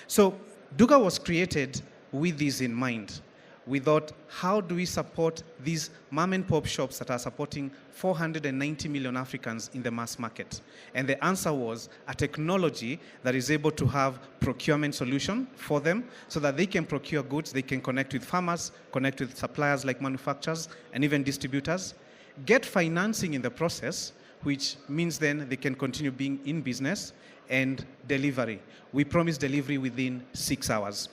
I: So Duhqa was created with this in mind. We thought, how do we support these mom and pop shops that are supporting 490 million Africans in the mass market? And the answer was a technology that is able to have procurement solution for them so that they can procure goods, they can connect with farmers, connect with suppliers like manufacturers and even distributors, get financing in the process, which means then they can continue being in business, and delivery. We promise delivery within 6 hours.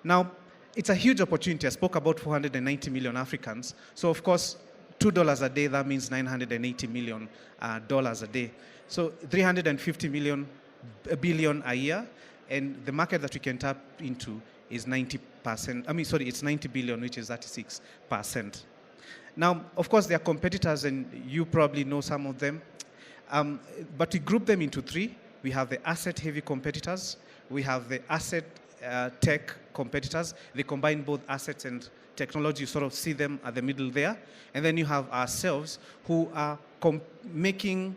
I: Now, it's a huge opportunity. I spoke about 490 million Africans. So, of course, $2 a day, that means $980 million a day. So, 350 billion a year. And the market that we can tap into is 90%. It's 90 billion, which is 36%. Now, of course, there are competitors, and you probably know some of them. But we group them into three. We have the asset-heavy competitors. We have the asset tech competitors. They combine both assets and technology. You sort of see them at the middle there. And then you have ourselves who are making,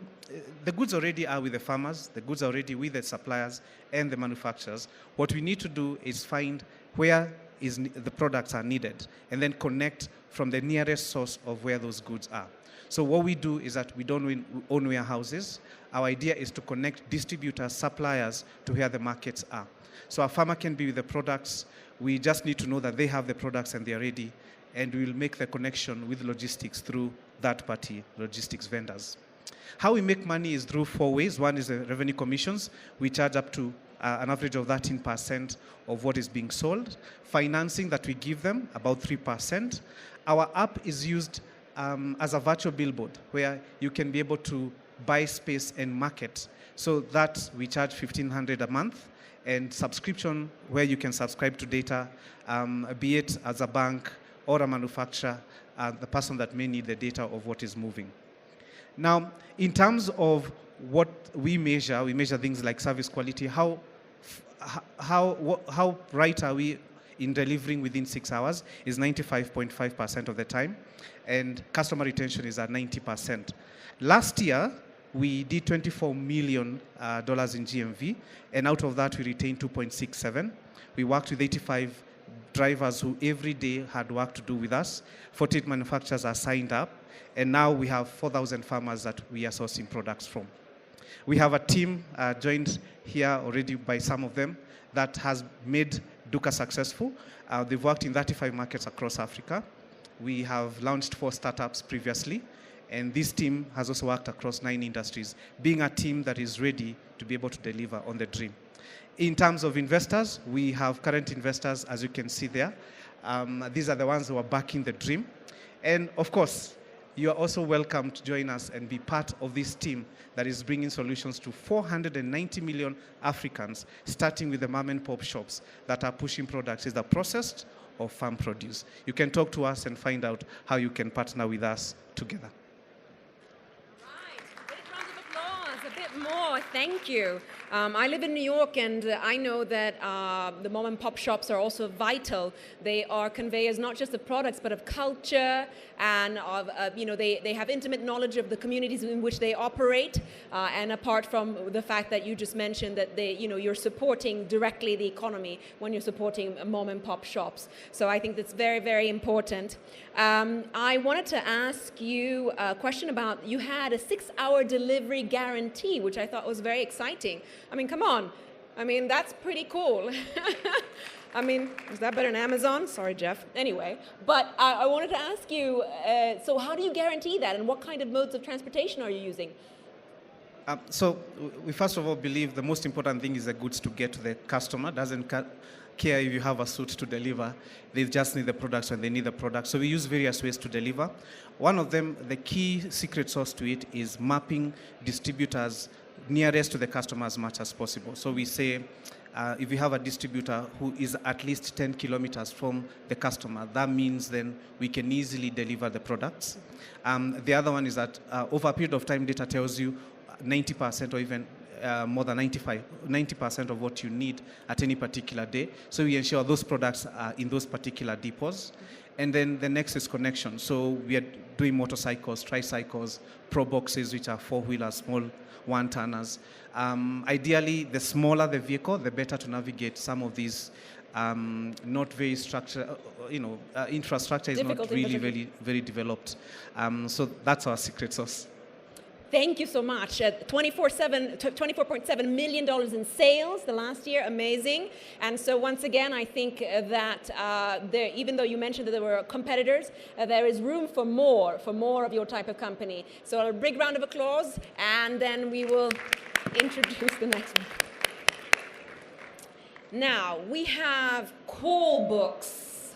I: the goods already are with the farmers, the goods are already with the suppliers and the manufacturers. What we need to do is find where the products are needed and then connect from the nearest source of where those goods are. So what we do is that we don't own warehouses. Our idea is to connect distributors, suppliers to where the markets are. So a farmer can be with the products. We just need to know that they have the products and they're ready, and we'll make the connection with logistics through third-party logistics vendors. How we make money is through 4 ways. One is the revenue commissions. We charge up to an average of 13% of what is being sold. Financing that we give them, about 3%. Our app is used as a virtual billboard where you can be able to buy space and market. So that we charge $1,500 a month. And subscription where you can subscribe to data, be it as a bank or a manufacturer, the person that may need the data of what is moving. Now, in terms of what we measure things like service quality. How right are we in delivering within 6 hours is 95.5% of the time, and customer retention is at 90%. Last year, we did $24 million in GMV, and out of that, we retained 2.67. We worked with 85 drivers who every day had work to do with us. 48 manufacturers are signed up, and now we have 4,000 farmers that we are sourcing products from. We have a team joined here already by some of them that has made Duhqa successful. They've worked in 35 markets across Africa. We have launched 4 startups previously, And this team has also worked across 9 industries, being a team that is ready to be able to deliver on the dream. In terms of investors, we have current investors, as you can see there. These are the ones who are backing the dream. And of course, you are also welcome to join us and be part of this team that is bringing solutions to 490 million Africans, starting with the mom and pop shops that are pushing products, either processed or farm produce. You can talk to us and find out how you can partner with us together.
A: A bit more, thank you. I live in New York, and I know that the mom and pop shops are also vital. They are conveyors not just of products, but of culture, and of they have intimate knowledge of the communities in which they operate. And apart from the fact that you just mentioned that you're supporting directly the economy when you're supporting mom and pop shops. So I think that's very, very important. I wanted to ask you a question about, you had a 6-hour delivery guarantee, which I thought was very exciting. I mean, come on. I mean, that's pretty cool. I mean, is that better than Amazon? Sorry, Jeff. Anyway, but I wanted to ask you, so how do you guarantee that, and what kind of modes of transportation are you using?
I: So we first of all believe the most important thing is the goods to get to the customer. Doesn't care if you have a suit to deliver. They just need the products when they need the products. So we use various ways to deliver. One of them, the key secret sauce to it, is mapping distributors nearest to the customer as much as possible. So we say, if you have a distributor who is at least 10 kilometers from the customer, that means then we can easily deliver the products. The other one is that over a period of time, data tells you 90% or even more than 90% of what you need at any particular day. So we ensure those products are in those particular depots. And then the next is connection. So we are doing motorcycles, tricycles, pro boxes, which are 4-wheelers, small one-tonners. Ideally, the smaller the vehicle, the better to navigate some of these not very structured, infrastructure is not really very developed. So that's our secret sauce.
A: Thank you so much. $24.7 million in sales the last year, amazing. And so once again, I think that even though you mentioned that there were competitors, there is room for more of your type of company. So a big round of applause, and then we will introduce the next one. Now, we have Koolboks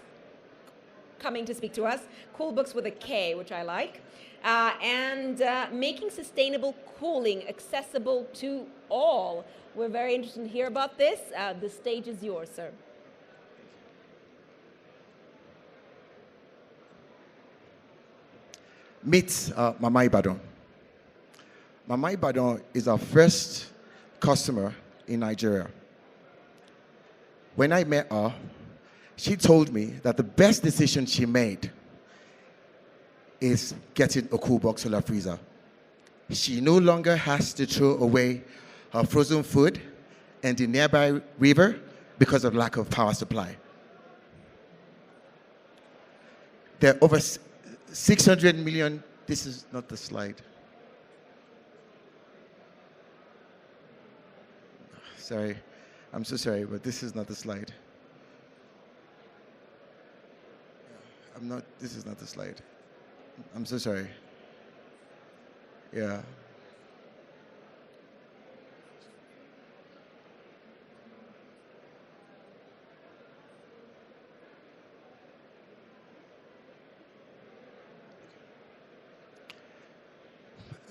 A: coming to speak to us. Koolboks with a K, which I like. And making sustainable cooling accessible to all. We're very interested to hear about this. The stage is yours, sir.
J: Meet Mama Ibadan. Mama Ibadan is our first customer in Nigeria. When I met her, she told me that the best decision she made is getting a Koolboks solar freezer. She no longer has to throw away her frozen food in the nearby river because of lack of power supply. There are over 600 million, this is not the slide. Sorry, I'm so sorry, but this is not the slide. This is not the slide. I'm so sorry. Yeah.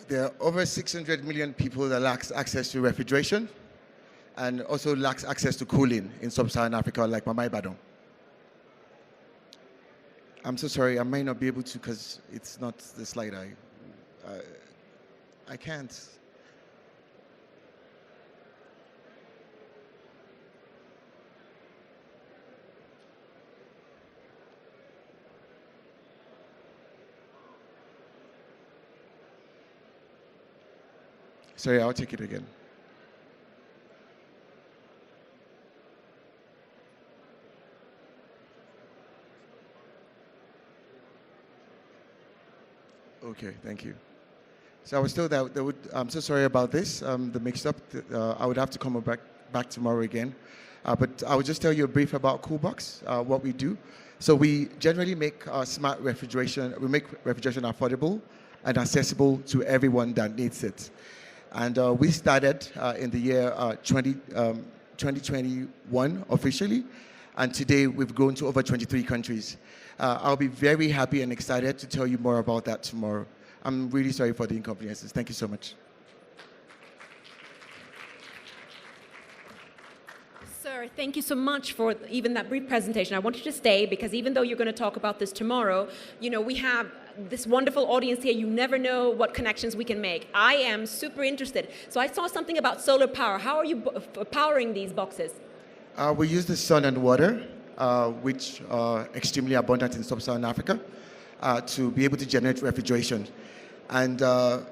J: There are over 600 million people that lack access to refrigeration and also lacks access to cooling in sub-Saharan Africa, like Mama Ibadan. I'm so sorry, I may not be able to because it's not the slide. I can't. Sorry, I'll take it again. Okay, thank you. So I was told that I'm so sorry about this, the mix-up. I would have to come back tomorrow again. But I will just tell you a brief about Koolboks, what we do. So we generally make smart refrigeration. We make refrigeration affordable and accessible to everyone that needs it. And we started in the year 2021 officially, and today we've grown to over 23 countries. I'll be very happy and excited to tell you more about that tomorrow. I'm really sorry for the inconveniences. Thank you so much.
A: Sir, thank you so much for even that brief presentation. I want you to stay because even though you're going to talk about this tomorrow, you know, we have this wonderful audience here. You never know what connections we can make. I am super interested. So I saw something about solar power. How are you powering these boxes?
J: We use the sun and water, which are extremely abundant in sub-Saharan Africa, to be able to generate refrigeration. And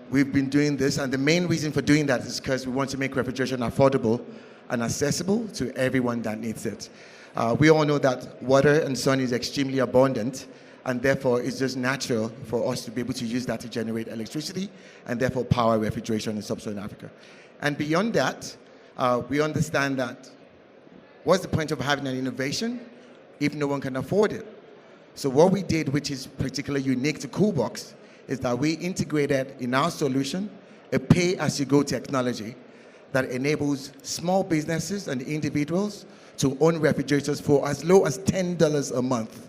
J: we've been doing this, and the main reason for doing that is because we want to make refrigeration affordable and accessible to everyone that needs it. We all know that water and sun is extremely abundant, and therefore it's just natural for us to be able to use that to generate electricity and therefore power refrigeration in sub-Saharan Africa. And beyond that, we understand that what's the point of having an innovation if no one can afford it? So what we did, which is particularly unique to Koolboks, is that we integrated in our solution a pay-as-you-go technology that enables small businesses and individuals to own refrigerators for as low as $10 a month.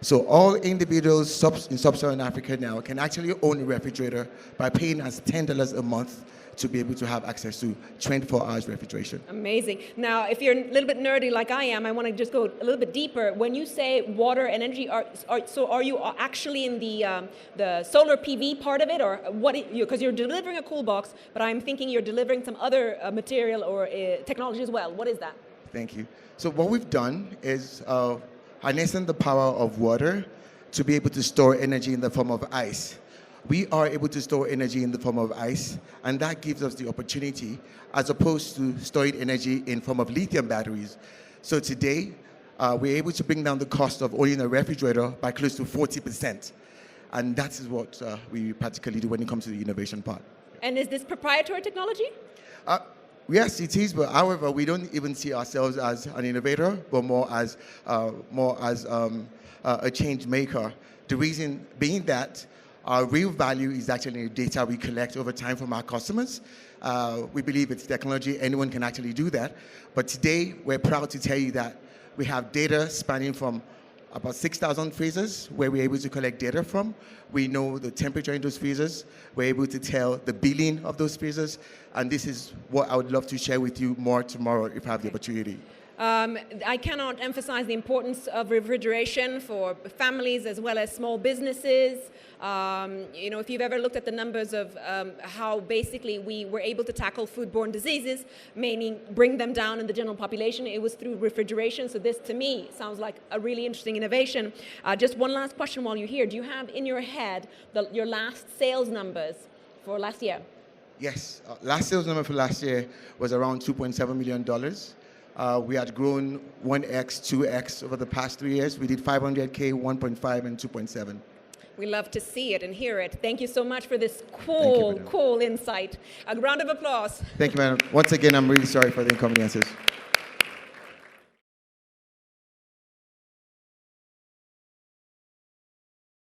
J: So all individuals in sub-Saharan Africa now can actually own a refrigerator by paying us $10 a month to be able to have access to 24 hours refrigeration.
A: Amazing. Now, if you're a little bit nerdy like I am, I want to just go a little bit deeper. When you say water and energy, are you actually in the solar PV part of it, or what? Because you're delivering a Koolboks, but I'm thinking you're delivering some other material or technology as well. What is that?
J: Thank you. So what we've done is harnessing the power of water to be able to store energy in the form of ice. We are able to store energy in the form of ice, and that gives us the opportunity as opposed to storing energy in form of lithium batteries. So today, we're able to bring down the cost of owning a refrigerator by close to 40%. And that is what we practically do when it comes to the innovation part.
A: And is this proprietary technology?
J: Yes, it is, but however, we don't even see ourselves as an innovator, but more as a change maker. The reason being that our real value is actually the data we collect over time from our customers. We believe it's technology, anyone can actually do that. But today, we're proud to tell you that we have data spanning from about 6,000 freezers where we're able to collect data from. We know the temperature in those freezers. We're able to tell the billing of those freezers. And this is what I would love to share with you more tomorrow if I have the opportunity.
A: I cannot emphasize the importance of refrigeration for families as well as small businesses. You know, if you've ever looked at the numbers of how basically we were able to tackle foodborne diseases, meaning bring them down in the general population, it was through refrigeration. So this, to me, sounds like a really interesting innovation. Just one last question while you're here. Do you have in your head your last sales numbers for last year?
J: Yes. Last sales number for last year was around $2.7 million. We had grown 1x, 2x over the past 3 years. We did 500K, 1.5, and 2.7.
A: We love to see it and hear it. Thank you so much for this cool insight. A round of applause.
J: Thank you, madam. Once again, I'm really sorry for the inconveniences.